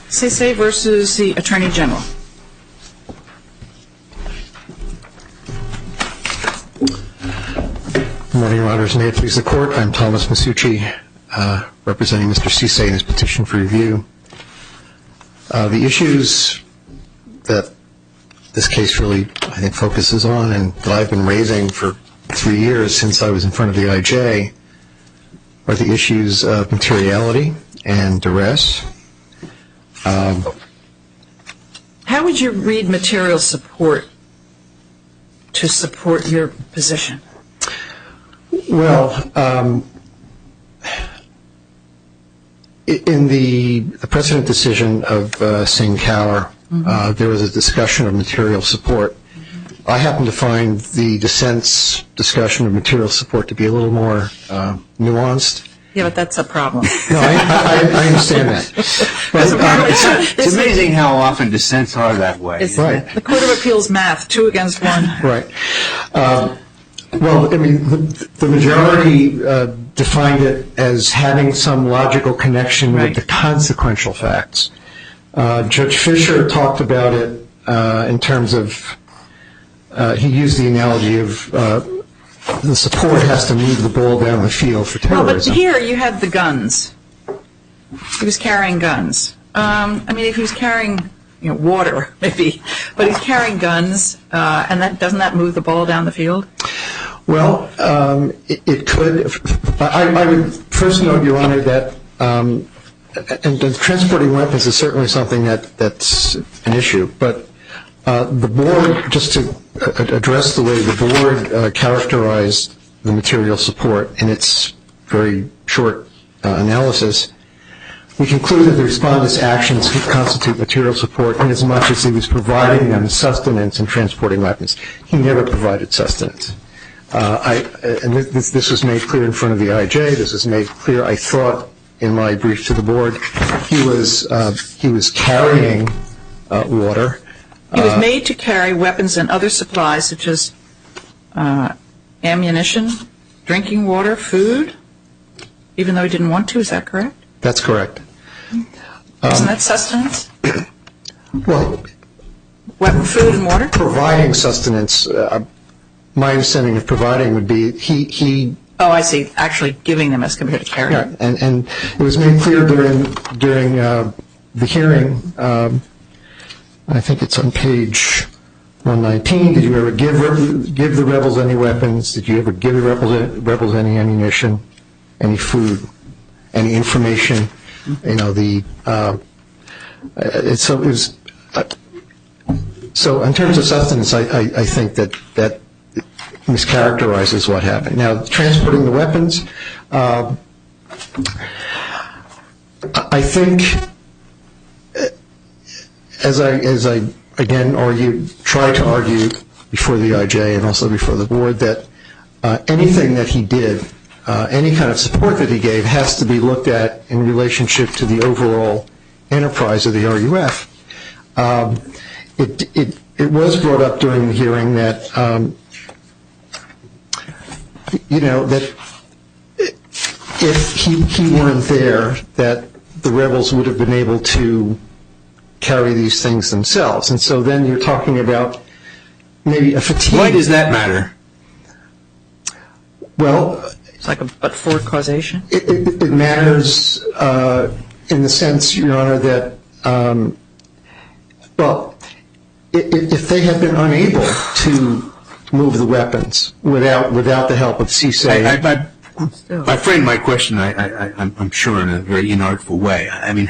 Sesay versus the Attorney General. Good morning, Your Honors. May it please the Court. I'm Thomas Masucci, representing Mr. Sesay in his petition for review. The issues that this case really, I think, focuses on and that I've been raising for 3 years since I was in front of the IJ are the issues of materiality and duress. How would you read material support to support your position? Well, in the precedent decision of Singh Kaur, there was a discussion of material support. I happen to find the dissent's discussion of material support to be a little more nuanced. Yeah, but that's a problem. No, I understand that. But, it's amazing how often dissents are that way. Right. The Court of Appeals math, 2 against 1. Right. Well, I mean, the majority defined it as having some logical connection with the consequential facts. Judge Fisher talked about it in terms of, he used the analogy of the support has to move the ball down the field for terrorism. Well, but here you had the guns. He was carrying guns. I mean, if he was carrying, water, maybe, but he's carrying guns, and doesn't that move the ball down the field? Well, it could. I would first note, Your Honor, that and transporting weapons is certainly something that's an issue. But the board, just to address the way the board characterized the material support in its very short analysis, we conclude that the respondent's actions constitute material support inasmuch as he was providing them sustenance in transporting weapons. He never provided sustenance. And this was made clear in front of the IJ. This was made clear, I thought, in my brief to the board. He was carrying water. He was made to carry weapons and other supplies such as ammunition, drinking water, food, even though he didn't want to. Is that correct? That's correct. Isn't that sustenance? Well, food and water? Providing sustenance. My understanding of providing would be he. Oh, I see. Actually giving them as compared to carrying. Yeah, and it was made clear during the hearing. I think it's on page 119. Did you ever give the rebels any weapons? Did you ever give the rebels any ammunition, any food, any information? So in terms of sustenance, I think that mischaracterizes what happened. Now, transporting the weapons, I think, as I again tried to argue before the IJ and also before the board, that anything that he did, any kind of support that he gave, has to be looked at in relationship to the overall enterprise of the RUF. It was brought up during the hearing that that if he weren't there, that the rebels would have been able to carry these things themselves. And so then you're talking about maybe a fatigue. Why does that matter? Well, it's like a but-for causation. It matters in the sense, Your Honor, that if they had been unable to move the weapons without the help of Sesay. My friend, my question, I'm sure in a very inartful way. I mean,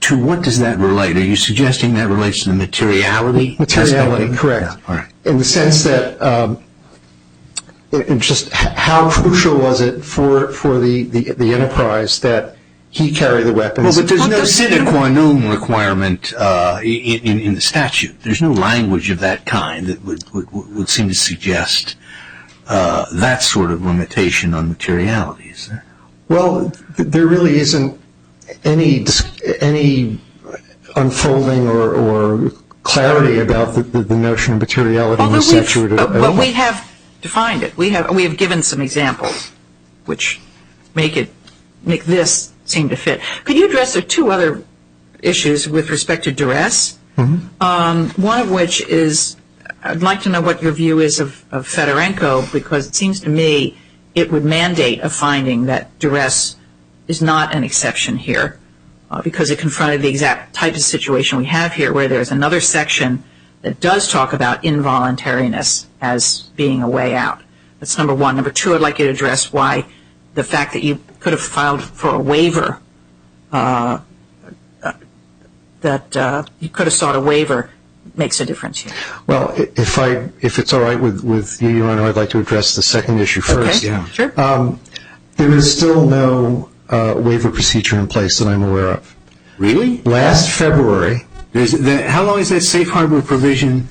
to what does that relate? Are you suggesting that relates to the materiality? Materiality, correct. Yeah, all right. In the sense that just how crucial was it for the enterprise that he carry the weapons? Well, but there's no sine qua non requirement in the statute. There's no language of that kind that would seem to suggest that sort of limitation on materiality, is there? Well, there really isn't any unfolding or clarity about the notion of materiality in the statute. But we have defined it. We have given some examples which make this seem to fit. Could you address the two other issues with respect to duress. One of which is, I'd like to know what your view is of Fedorenko, because it seems to me it would mandate a finding that duress is not an exception here, because it confronted the exact type of situation we have here, where there's another section that does talk about involuntariness as being a way out. That's number one. Number two, I'd like you to address why the fact that you could have filed for a waiver, that you could have sought a waiver, makes a difference here. Well, if it's all right with you, Your Honor, I'd like to address the second issue first. Okay, yeah. Sure. There is still no waiver procedure in place that I'm aware of. Really? Last February. How long is that safe harbor provision?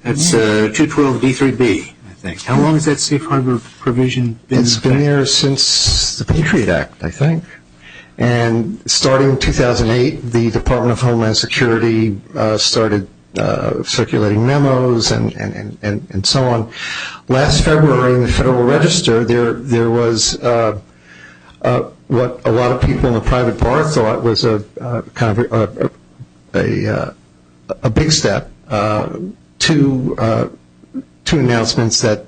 That's 212D3B, I think. How long has that safe harbor provision been? It's been there since the Patriot Act, I think. And starting in 2008, the Department of Homeland Security started circulating memos and so on. Last February in the Federal Register, there was what a lot of people in the private bar thought was a kind of a big step, two announcements that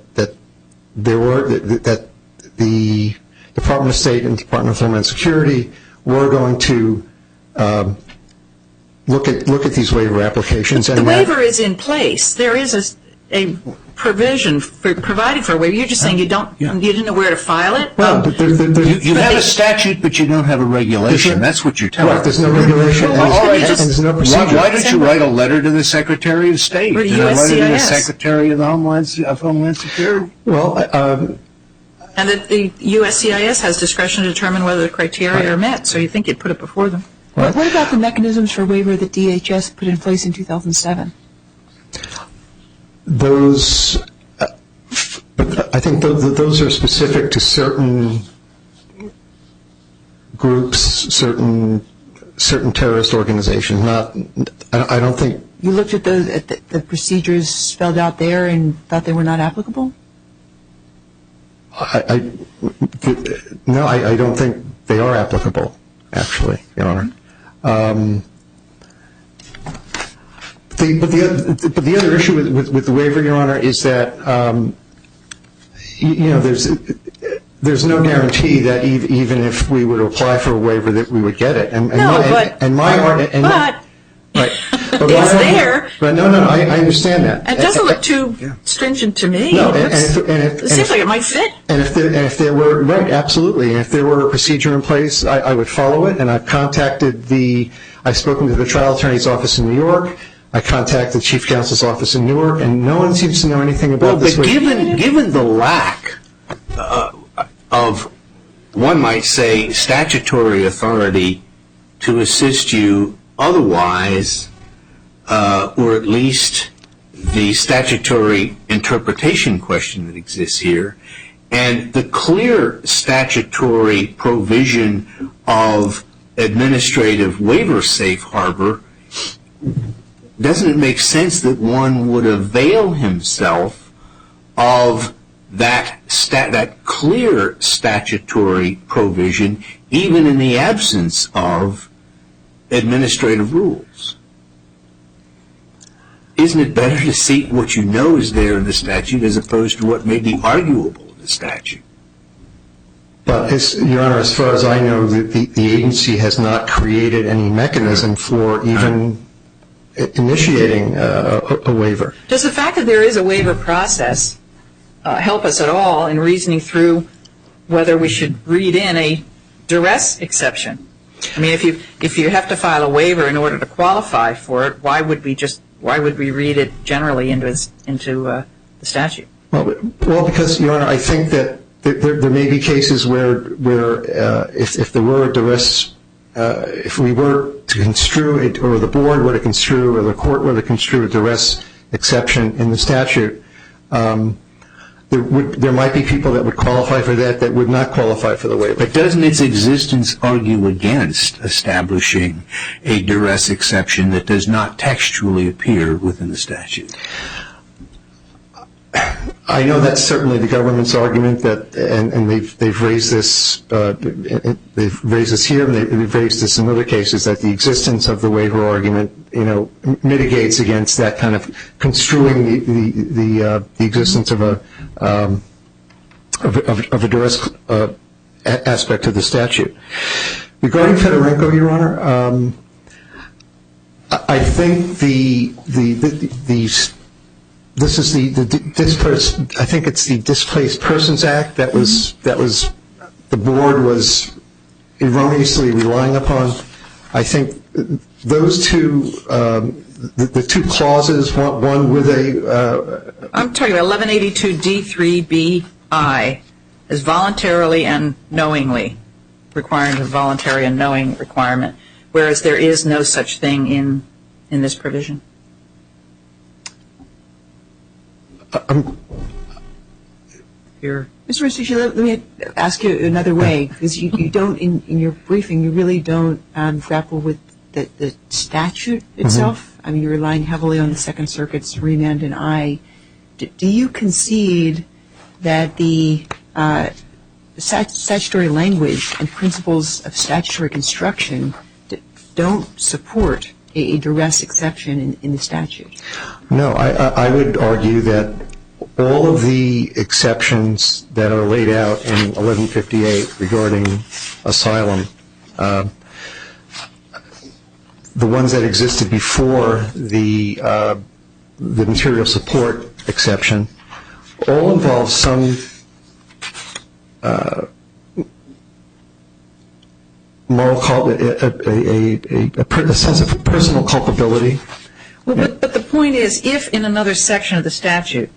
the Department of State and Department of Homeland Security were going to look at these waiver applications. The waiver is in place. There is a provision providing for a waiver. You're just saying you didn't know where to file it? Well, you have a statute, but you don't have a regulation. That's what you're telling us. Right, there's no regulation and there's no procedure. Why don't you write a letter to the Secretary of State? Or to and a letter to the USCIS. Secretary of Homeland Security? Well, And that the USCIS has discretion to determine whether the criteria are met, so you think you'd put it before them. What about the mechanisms for waiver that DHS put in place in 2007? Those, I think those are specific to certain groups, certain terrorist organizations. I don't think. You looked at the procedures spelled out there and thought they were not applicable? No, I don't think they are applicable, actually, Your Honor. But the other issue with the waiver, Your Honor, is that there's no guarantee that even if we were to apply for a waiver that we would get it. It's there. But no, I understand that. It doesn't look too stringent to me. No, it seems like it might fit. And if there were, right, absolutely. And if there were a procedure in place, I would follow it. And I've spoken to the trial attorney's office in New York. I contacted the chief counsel's office in Newark, and no one seems to know anything about this. But given the lack of, one might say, statutory authority to assist you otherwise, or at least the statutory interpretation question that exists here, and the clear statutory provision of administrative waiver safe harbor, doesn't it make sense that one would avail himself of that clear statutory provision even in the absence of administrative rules? Isn't it better to seek what you know is there in the statute as opposed to what may be arguable in the statute? But, Your Honor, as far as I know, the agency has not created any mechanism for even initiating a waiver. Does the fact that there is a waiver process help us at all in reasoning through whether we should read in a duress exception? I mean, if you have to file a waiver in order to qualify for it, why would we read it generally into the statute? Well, because, Your Honor, I think that there may be cases where if there were a duress, if we were to construe it, or the board were to construe, or the court were to construe a duress exception in the statute, there might be people that would qualify for that would not qualify for the waiver. But doesn't its existence argue against establishing a duress exception that does not textually appear within the statute? I know that's certainly the government's argument that, and they've raised this. They've raised this here, and they've raised this in other cases, that the existence of the waiver argument, mitigates against that kind of construing the existence of a duress aspect of the statute. Regarding Fedorenko, Your Honor, I think this is I think it's the Displaced Persons Act that was the board was erroneously relying upon. I think those two, the two clauses, one with a. I'm talking about 1182 D3BI is voluntarily and knowingly, requiring a voluntary and knowing requirement, whereas there is no such thing in this provision. Mr. Sesay, let me ask you another way, because you don't, in your briefing, you really don't grapple with the statute itself. I mean, you're relying heavily on the Second Circuit's remand in I. Do you concede that the statutory language and principles of statutory construction don't support a duress exception in the statute? No, I would argue that all of the exceptions that are laid out in 1158 regarding asylum, the ones that existed before the material support exception, all involve some moral a sense of personal culpability. Well, but the point is, if in another section of the statute,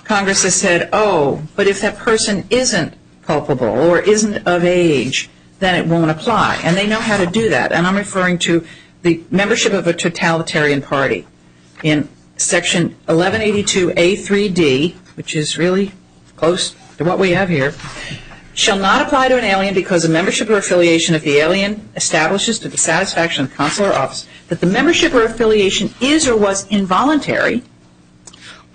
Congress has said, but if that person isn't culpable or isn't of age, then it won't apply. And they know how to do that. And I'm referring to the membership of a totalitarian party. In Section 1182A3D, which is really close to what we have here, shall not apply to an alien because of membership or affiliation if the alien establishes to the satisfaction of the consular office that the membership or affiliation is or was involuntary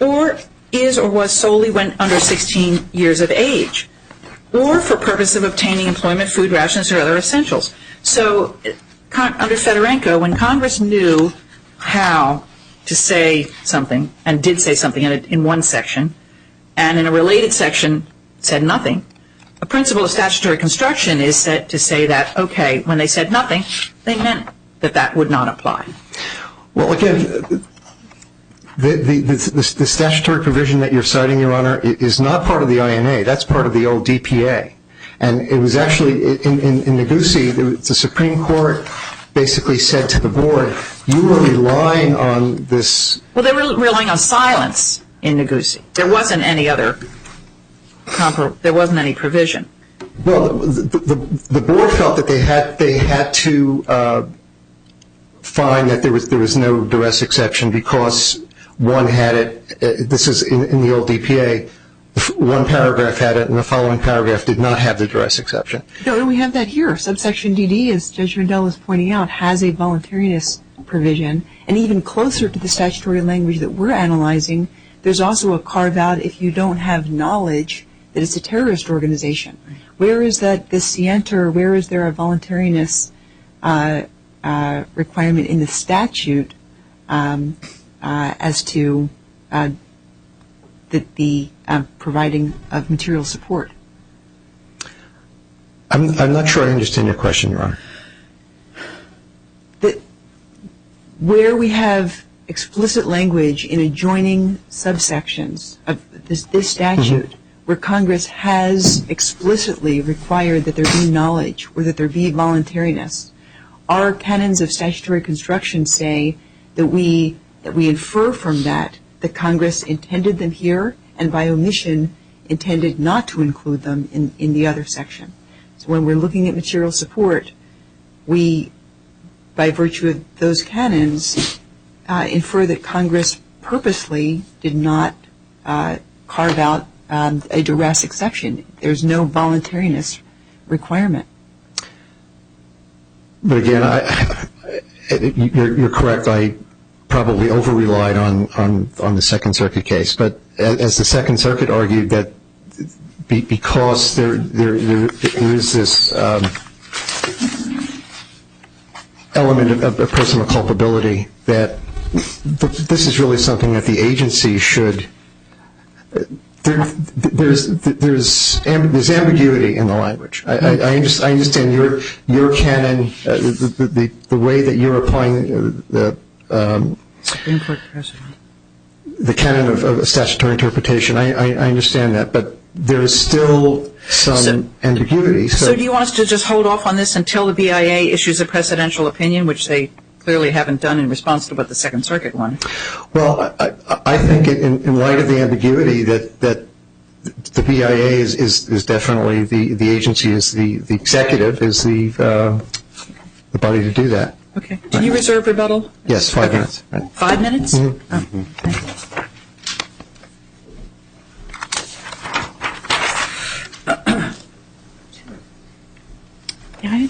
or is or was solely when under 16 years of age or for purpose of obtaining employment, food rations, or other essentials. So under Fedorenko, when Congress knew how to say something and did say something in one section and in a related section said nothing, a principle of statutory construction is set to say that, okay, when they said nothing, they meant that would not apply. Well, again, the statutory provision that you're citing, Your Honor, is not part of the INA. That's part of the old DPA. And it was actually, in Negussi, the Supreme Court basically said to the board, you were relying on this. Well, they were relying on silence in Negussi. There wasn't any other, there wasn't any provision. Well, the board felt that they had to find that there was no duress exception because one had it. This is in the old DPA. One paragraph had it, and the following paragraph did not have the duress exception. No, we have that here. Subsection DD, as Judge Rendell is pointing out, has a voluntariness provision, and even closer to the statutory language that we're analyzing, there's also a carve-out if you don't have knowledge that it's a terrorist organization. Where is that, the scienter, where is there a voluntariness requirement in the statute as to the providing of material support? I'm not sure I understand your question, Your Honor. Where we have explicit language in adjoining subsections of this statute, where Congress has explicitly required that there be knowledge or that there be voluntariness, our canons of statutory construction say that we infer from that Congress intended them here and by omission intended not to include them in the other section. So when we're looking at material support, we, by virtue of those canons, infer that Congress purposely did not carve out a duress exception. There's no voluntariness requirement. But again, you're correct. I probably over-relied on the Second Circuit case. But as the Second Circuit argued, that because there is this element of personal culpability, that this is really something that the agency should. There's ambiguity in the language. I understand your canon, the way that you're applying the Supreme Court precedent. The canon of statutory interpretation. I understand that, but there is still some ambiguity. So do you want us to just hold off on this until the BIA issues a precedential opinion, which they clearly haven't done in response to what the Second Circuit wanted? Well, I think in light of the ambiguity that the BIA is definitely the agency, is the executive, is the body to do that. Okay. Did you reserve rebuttal? Yes, 5 minutes. Right. 5 minutes? Mm-hmm. Oh, thank you. Yeah,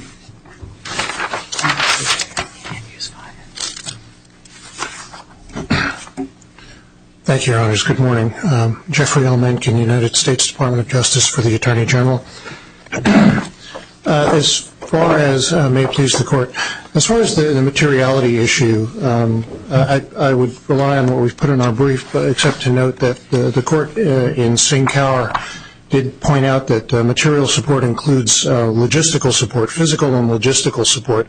Thank you, Your Honors. Good morning. Jeffrey L. Mencken, United States Department of Justice for the Attorney General. As far as, may it please the Court, as far as the materiality issue, I would rely on what we've put in our brief, except to note that the Court in Singh Kaur did point out that material support includes logistical support, physical and logistical support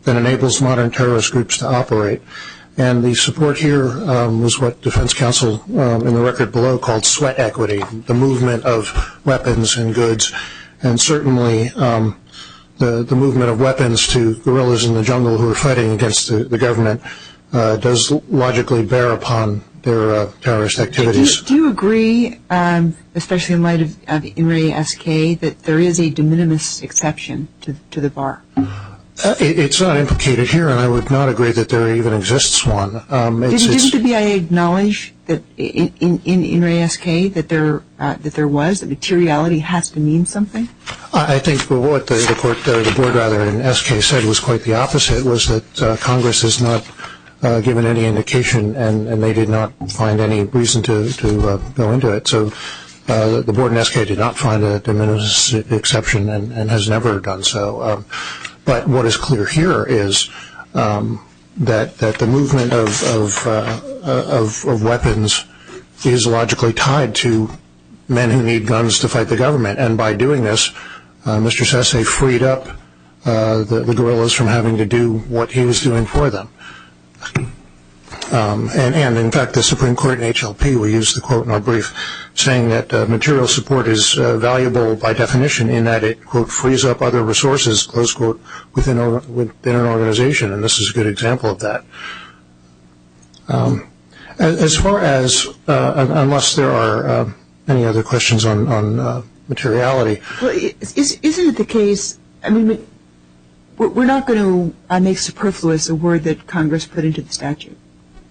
that enables modern terrorist groups to operate. And the support here was what defense counsel in the record below called sweat equity, the movement of weapons and goods. And certainly the movement of weapons to guerrillas in the jungle who are fighting against the government does logically bear upon their terrorist activities. Do you agree, especially in light of In Re SK, that there is a de minimis exception to the bar? It's not implicated here, and I would not agree that there even exists one. Didn't the BIA acknowledge that in Re SK that there was, that materiality has to mean something? I think what the board rather in SK said was quite the opposite, was that Congress has not given any indication, and they did not find any reason to go into it. So the board in SK did not find a de minimis exception and has never done so. But what is clear here is that the movement of weapons is logically tied to men who need guns to fight the government. And by doing this, Mr. Sesay freed up the guerrillas from having to do what he was doing for them. And in fact, the Supreme Court in HLP, we used the quote in our brief, saying that material support is valuable by definition in that it, quote, frees up other resources, close quote, within an organization. And this is a good example of that. As far as, unless there are any other questions on materiality. Well, isn't it the case, I mean, we're not going to make superfluous a word that Congress put into the statute,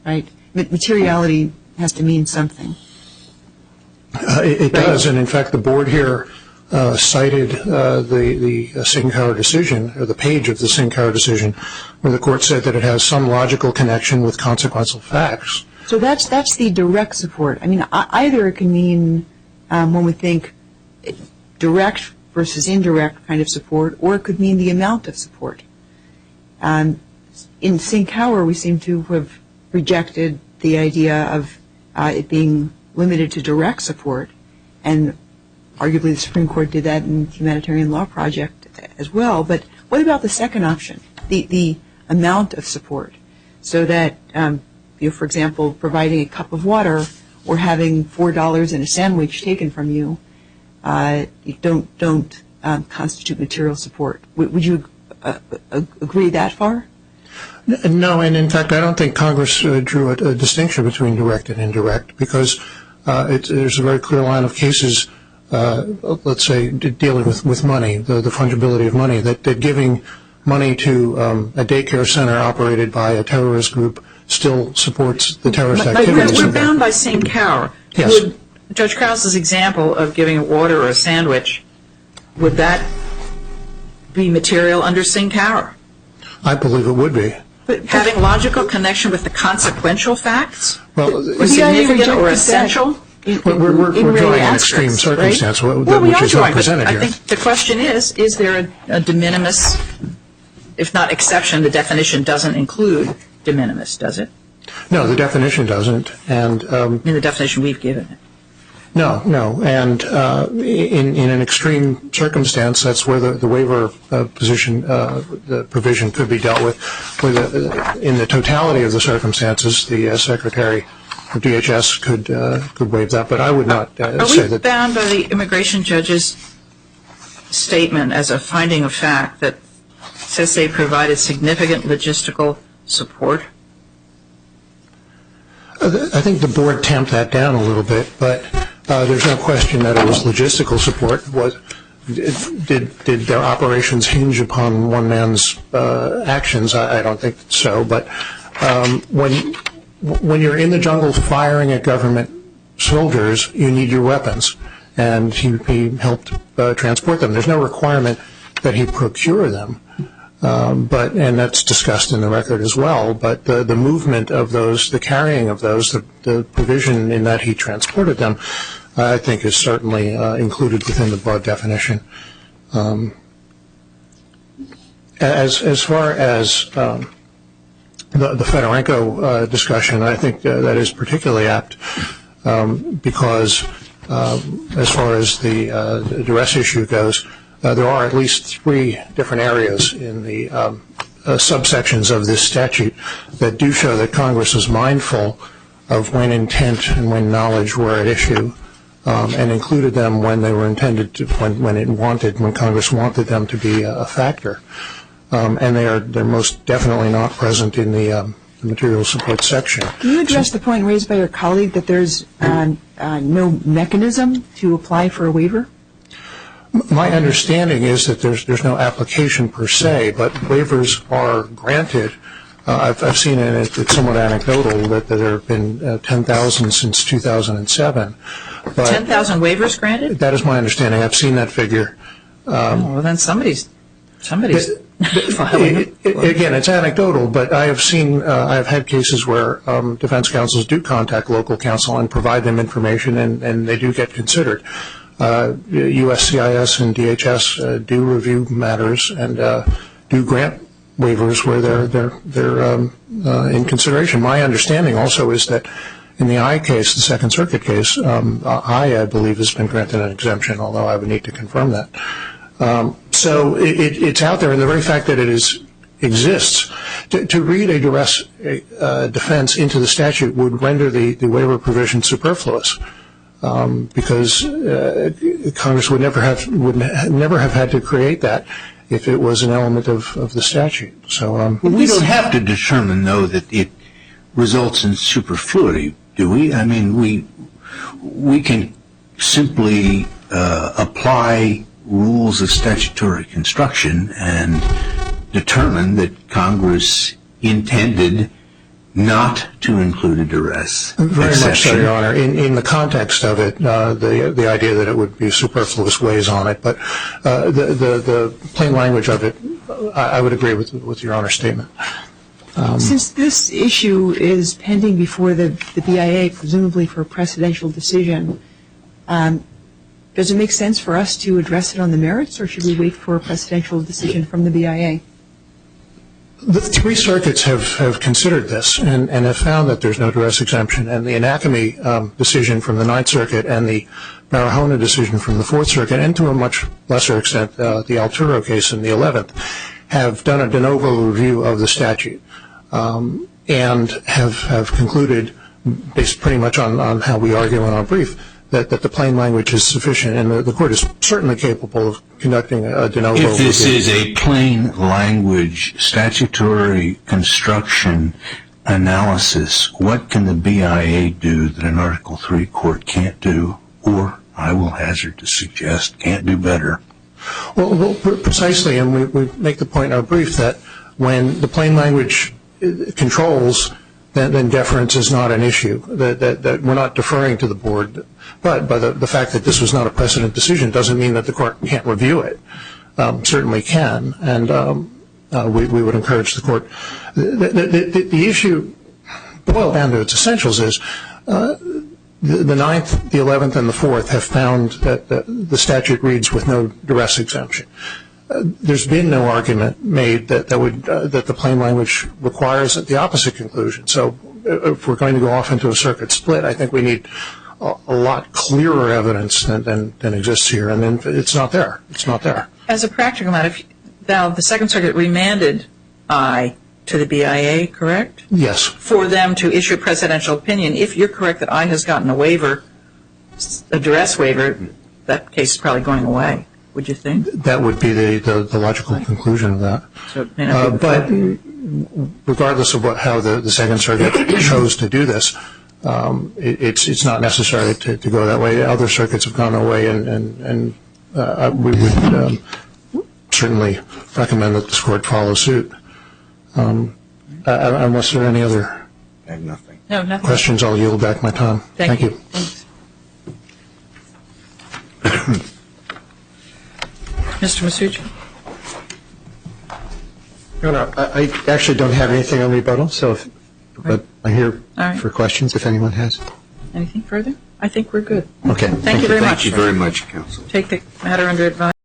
right? Materiality has to mean something. It does, and in fact, the board here cited the Singh Kaur decision, or the page of the Singh Kaur decision, where the court said that it has some logical connection with consequential facts. So that's the direct support. I mean, either it can mean, when we think direct versus indirect kind of support, or it could mean the amount of support. In Singh Kaur, we seem to have rejected the idea of it being limited to direct support, and arguably the Supreme Court did that in the Humanitarian Law Project as well. But what about the second option, the amount of support, so that, for example, providing a cup of water or having $4 in a sandwich taken from you, don't constitute material support. Would you agree that far? No, and in fact, I don't think Congress drew a distinction between direct and indirect, because there's a very clear line of cases, let's say, dealing with money, the fungibility of money, that giving money to a daycare center operated by a terrorist group still supports the terrorist activities. We're bound by Singh Kaur. Yes. Would Judge Krause's example of giving water or a sandwich, would that be material under Singh Kaur? I believe it would be. But having logical connection with the consequential facts? Well, or significant or essential? We're in really drawing an aspects, extreme right? circumstance, Well, we which are is not drawing, but presented I here. think the question is there a de minimis, if not exception, the definition doesn't include de minimis, does it? No, the definition doesn't, and In the definition we've given it. no, and in an extreme circumstance, that's where the waiver position, the provision could be dealt with. In the totality of the circumstances, the Secretary of DHS could waive that, but I would not say Are we that. bound by the immigration judge's statement as a finding of fact that Sesay provided significant logistical support? I think the board tamped that down a little bit, but there's no question that it was logistical support. Did their operations hinge upon one man's actions? I don't think so. But when you're in the jungle firing at government soldiers, you need your weapons, and he helped transport them. There's no requirement that he procure them. And that's discussed in the record as well, but the movement of those, the carrying of those, the provision in that he transported them, I think is certainly included within the broad definition. As far as the Fedorenko discussion, I think that is particularly apt because as far as the duress issue goes, there are at least 3 different areas in the subsections of this statute that do show that Congress is mindful of when intent and when knowledge were at issue, and included them when they were intended to, when Congress wanted them to be a factor. And they're most definitely not present in the material support section. Can you address the point raised by your colleague that there's no mechanism to apply for a waiver? My understanding is that there's no application per se, but waivers are granted. I've seen it, it's somewhat anecdotal, that there have been 10,000 since 2007. 10,000 waivers granted? That is my understanding. I've seen that figure. Well, then somebody's filing it. Again, it's anecdotal, but I have had cases where defense counsels do contact local counsel and provide them information, and they do get considered. USCIS and DHS do review matters and do grant waivers where they're in consideration. My understanding also is that in the I case, the Second Circuit case, I believe has been granted an exemption, although I would need to confirm that. So it's out there, and the very fact that it exists, to read a duress defense into the statute would render the waiver provision superfluous. Because Congress would never have had to create that if it was an element of the statute. So we don't have to determine, though, that it results in superfluity, do we? I mean, we can simply apply rules of statutory construction and determine that Congress intended not to include a duress very exception. much so, Your Honor. In the context of it, the idea that it would be superfluous weighs on it, but the plain language of it, I would agree with Your Honor's statement. Since this issue is pending before the BIA, presumably for a precedential decision, does it make sense for us to address it on the merits, or should we wait for a precedential decision from the BIA? The 3 circuits have considered this and have found that there's no duress exemption, and the Anatomy decision from the 9th Circuit and the Barahona decision from the 4th Circuit, and to a much lesser extent the Alturo case in the 11th, have done a de novo review of the statute and have concluded, based pretty much on how we argue in our brief, that the plain language is sufficient, and the Court is certainly capable of conducting a de novo review. If this is a plain language statutory construction analysis, what can the BIA do that an Article III court can't do, or, I will hazard to suggest, can't do better? Well, precisely, and we make the point in our brief that when the plain language controls, then deference is not an issue, that we're not deferring to the board. But the fact that this was not a precedent decision doesn't mean that the court can't review it. Certainly can, and we would encourage the court. The issue, boiled down to its essentials, is The 9th, the 11th, and the 4th have found that the statute reads with no duress exemption. There's been no argument made that the plain language requires the opposite conclusion. So if we're going to go off into a circuit split, I think we need a lot clearer evidence than exists here, and then it's not there. It's not there. As a practical matter, now the Second Circuit remanded I to the BIA, correct? Yes. For them to issue a presidential opinion. If you're correct that I has gotten a waiver, a duress waiver, that case is probably going away, would you think? That would be the logical conclusion of that. So it may not be But regardless of how the Second Circuit chose to do this, it's not necessary to go that way. Other circuits have gone away, and we would certainly recommend that this Court follow suit. Unless there are any other I have nothing. No, nothing. questions, I'll yield back my time. Thank you. Thanks. Mr. Masucci? Your Honor, I actually don't have anything on rebuttal, but I'm here All right. for questions if anyone has. Anything further? I think we're good. Okay. Thank you very much. Thank you very much, counsel. Take the matter under advisement.